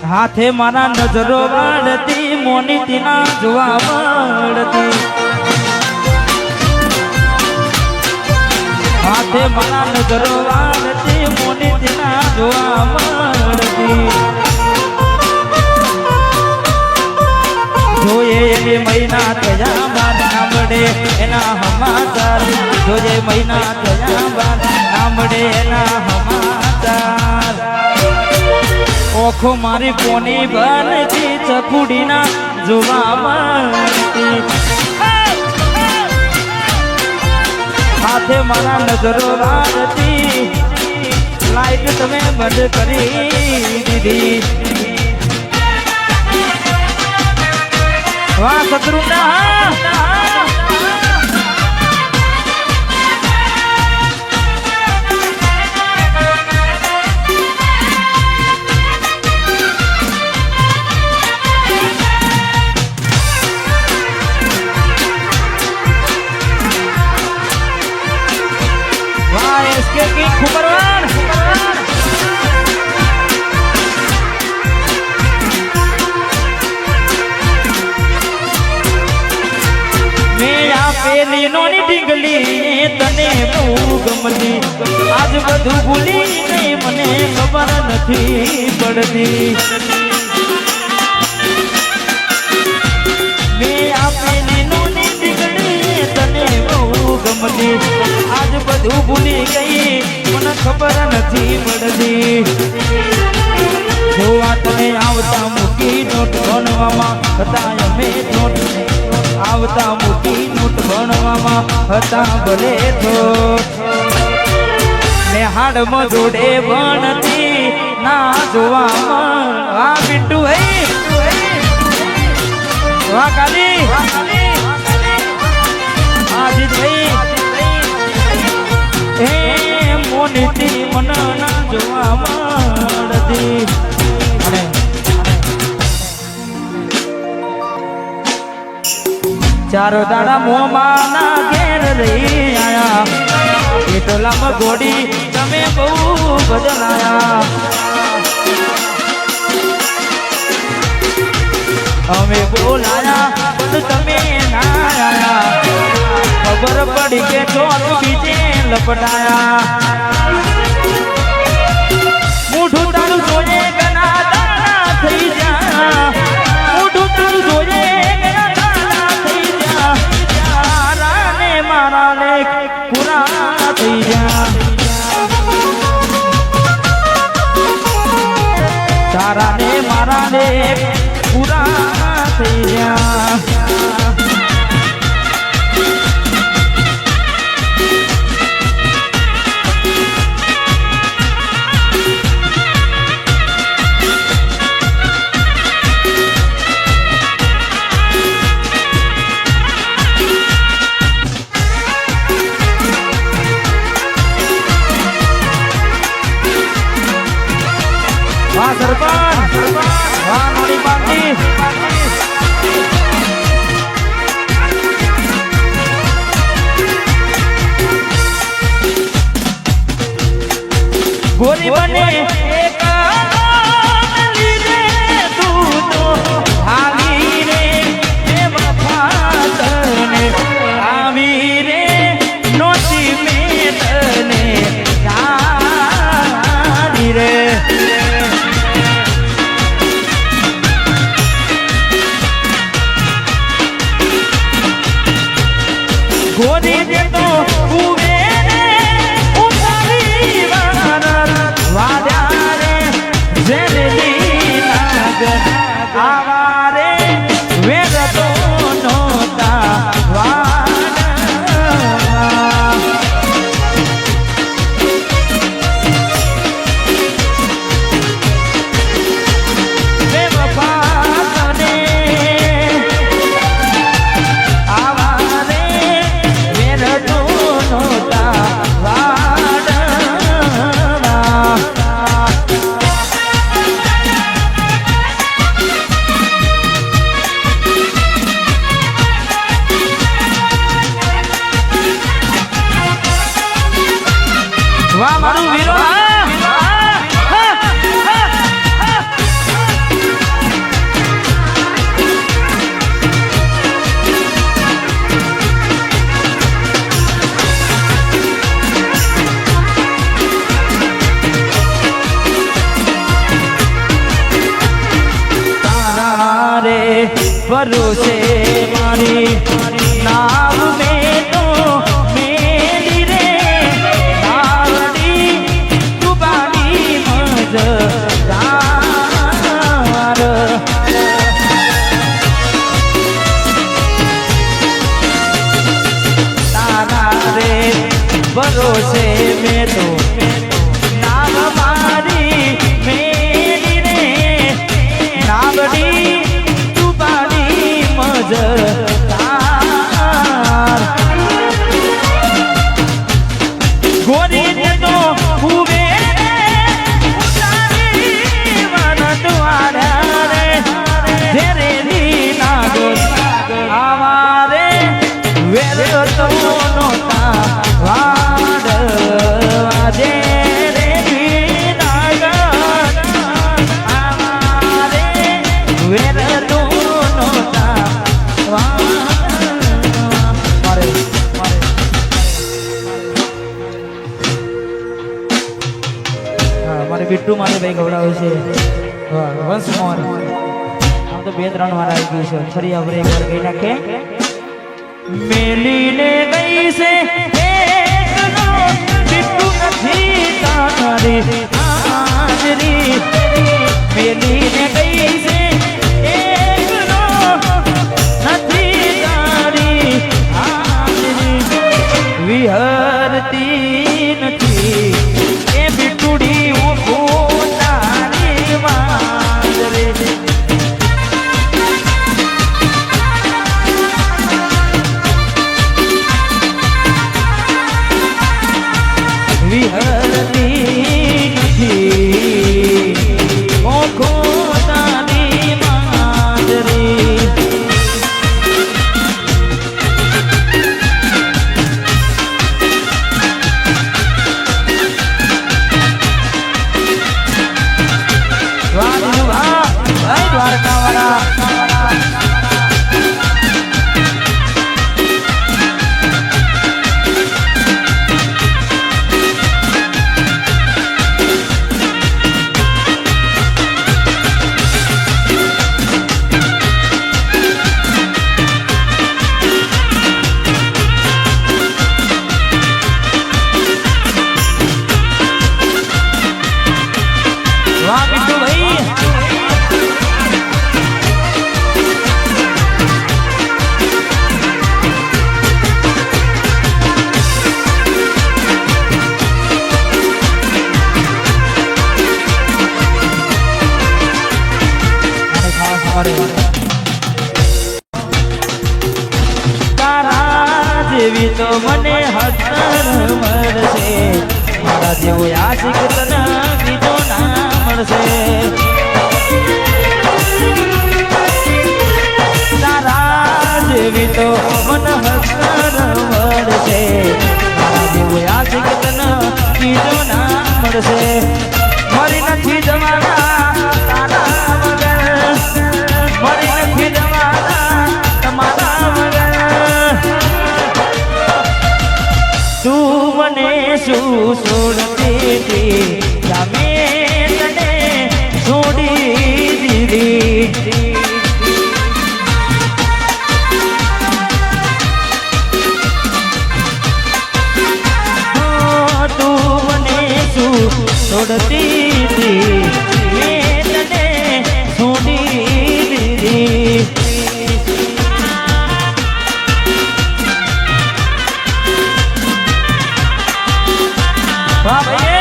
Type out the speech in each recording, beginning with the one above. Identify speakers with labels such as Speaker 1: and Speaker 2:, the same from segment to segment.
Speaker 1: હાથે મારા નજરો વાળતી મોની તીના જોવા મળતી હાથે મારા નજરો વાળતી મોની તીના જોવા મળતી જોઈએ એ મહિના થયા બાદ સાંભળે એના સમાચાર જોઈએ મહિના થયા બાદ સાંભળે એના સમાચાર ઓખો મારી કોની બનતી ચકુડીના જોવા મળતી હાથે મારા નજરો વાળતી લાઈટ તમે બંધ કરી દીધી વાહ સતરુના પેલી નોની ઢીંગલી તને બહુ ગમતી આજ બધું ભૂલી નહીં મને ખબર નથી પડતી મેં આ પેલી નોની ઢીંગલી તને બહુ ગમતી આજ બધું ભૂલી ગઈ મને ખબર નથી પડતી જોવા તને આવતા મૂકી નોટ ભણવામાં હતા અમે નોટ આવતા મૂકી નોટ ભણવામાં હતા ભલે તો ને હાડમાં જોડે ભણતી ના જોવામાં આ બિટ્ટુ હે વાહ કાલી આજી ભાઈ એ મોનીતી મન ના જોવા મળતી ચારો દાડા મોમાના ઘેર રહી આયા એટલામાં ઘોડી તમે બહુ બદલાયા અમે બોલાયા પણ તમે ના આયા ખબર પડી કે ચોર બીજે લપટાયા મૂઠું તારું જોઈએ ગના દાણા થઈ જા મૂઠું તારું જોઈએ પૂરા થઈ જા તારા ને મારા ને પૂરા થઈ જા સરપંચ વાહ નોની પાર્ટી ગોરી બને આવી રે નોતી મેં તને રે ગોરી દે તો ઉવે ઉતારી વાદા ભરોસે મારી નાવ મેં તો મેલી રે નાવડી ડૂબાડી મજદાર તારા રે ભરોસે મેં તો નાવ મારી મેલી રે નાવડી ડૂબાડી મજદાર ગોરી ને તો હુવે ઉતારી મન દ્વારા રે ધેરેલી નાગ આવારે વેર તો નોતા વાડ વાજે રે નાગ આવારે વેર તો નોતા વાડ મારે બિટ્ટુ મારે ભાઈ ગવડાવે છે વંશ મોર આમ તો 2-3 વાર આવી ગયું છે ફરી આપણે એક વાર કહી નાખે મેલીને ગઈ છે એકનો બિટ્ટુ નથી તારી હાજરી મેલીને ગઈ છે એકનો નથી તારી હાજરી વિહરતી નથી એ બિટુડી ઉભો તારી મારે વિહરતી નથી ઓખો તારી મારી તારા જેવી તો મને હસર મળશે મારા જેવો આશિક તને બીજો ના મળશે તારા જેવી તો મને હસર મળશે મારા જેવો આશિક તને બીજો ના મળશે મરી નથી જવાના તારા વગર મરી નથી જવાના તમારા વગર તું મને શું છોડતી હતી તમે તને છોડી દીધી તું મને શું છોડતી હતી મેં તને છોડી દીધી વાહ ભાઈ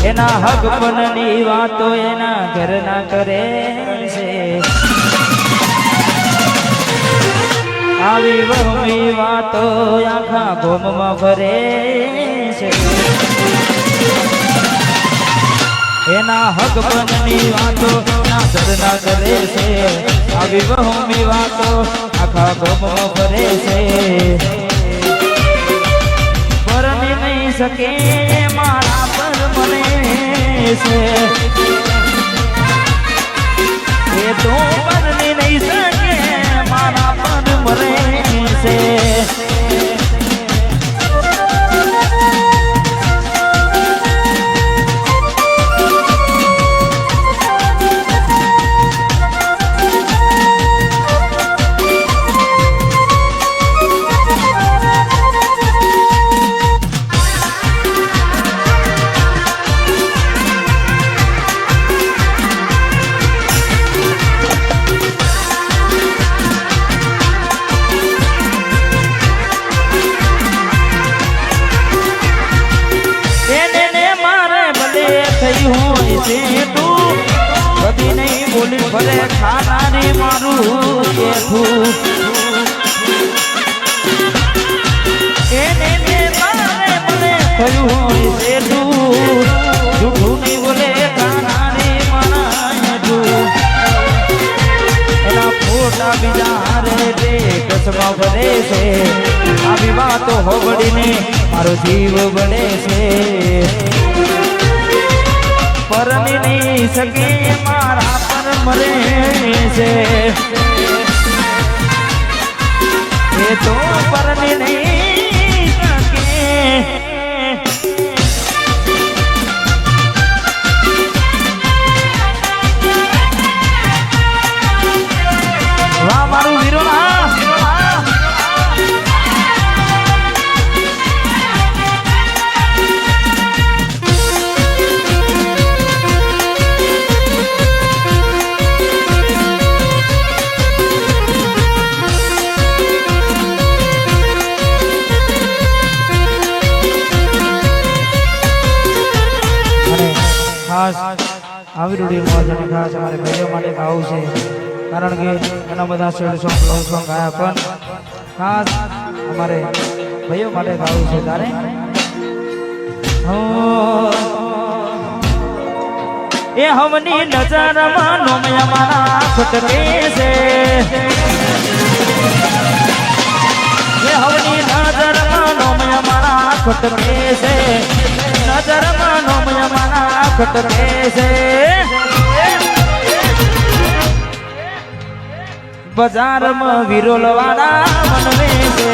Speaker 1: એના હક પનની વાતો એના ઘરના કરે છે આવી વહમી વાતો આખા ગોમમાં ફરે છે એના હક બનની વાતો ના સદના કરે છે આવી વહમી વાતો આખા ગોમમાં ફરે છે પરણી નહીં શકે મારા પર મને છે એ તો પરણી નહીં શકે મારા પર મરે છે કદી નહીં બોલી ભલે ખાનારી મારું કેઠું એને મારે મને થયું હોય સેઠું જૂઠું નહીં બોલે ખાનારી મારા એના ફોટા બીજા હારે રે કસમાં ભરે છે આવી વાતો હોબડીને મારો જીવ બળે છે પરણી નહીં શકે મારા પર મરે છે એ તો પરણી નહીં શકે વાહ મારું વીરો ખાસ આવી રૂડી મોજ અને ખાસ અમારે ભાઈઓ માટે ગાવું છે કારણ કે ઘણા બધા સેડ સોંગ લવ સોંગ ગાયા પણ ખાસ અમારે ભાઈઓ માટે ગાવું છે તારે એ હમની નજરમાં નોમયા મારા ખટકે છે એ હમની નજરમાં નોમયા મારા ખટકે છે નજરમાં નોમયા મારા ખટકે છે બજારમાં વિરોલવાળા મનવે છે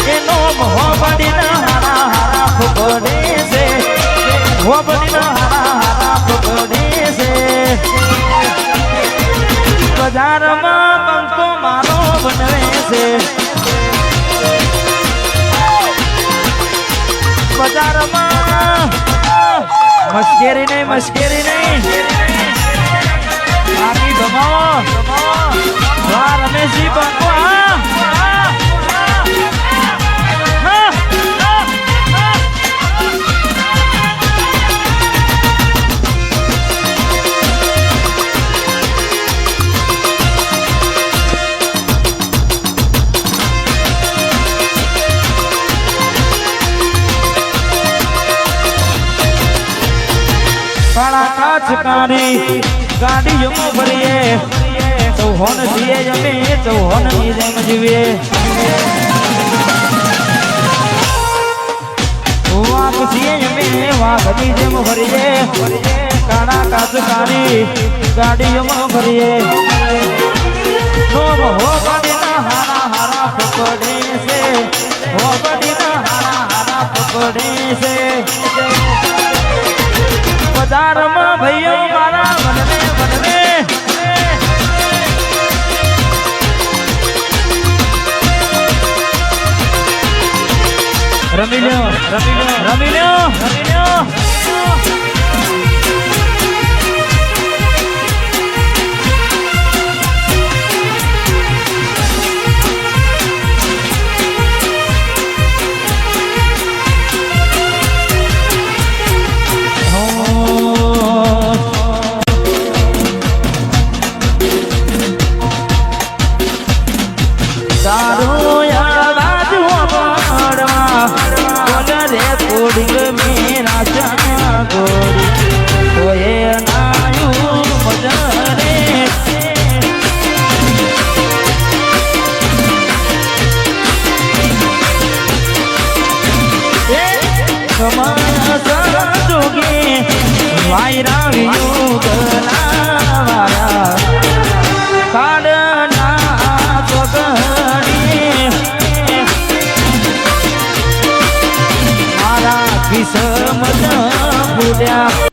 Speaker 1: એનો હોબડીના હારા હારા ફોડે છે હોબડીના હારા હારા ફોડે છે બજારમાં બંકો મારો બનવે છે બજારમાં મશ્કેરી નહીં બાકી ગમાવો વાહ રમેશજી બંકો કાચકારી ગાડીઓ ભરીએ ચૌહોન છીએ જમે ચૌહોન ની જેમ જીવીએ વાઘ છીએ જમે વાઘની જેમ ભરીએ કાળા કાચકારી ગાડીઓ ભરીએ હો બડીના હારા હારા પકડે છે હો બડીના હારા હારા પકડે છે બજારમાં ભાઈઓ મારા વનવે રમી લ્યો ગોડી મેરા ચા ગોડી કોએ નાયું મજરે કમા જોગે વાયરા વિયુગ લાવાયા કાડના ચોકડી મારા કિસ્મત ફૂટ્યા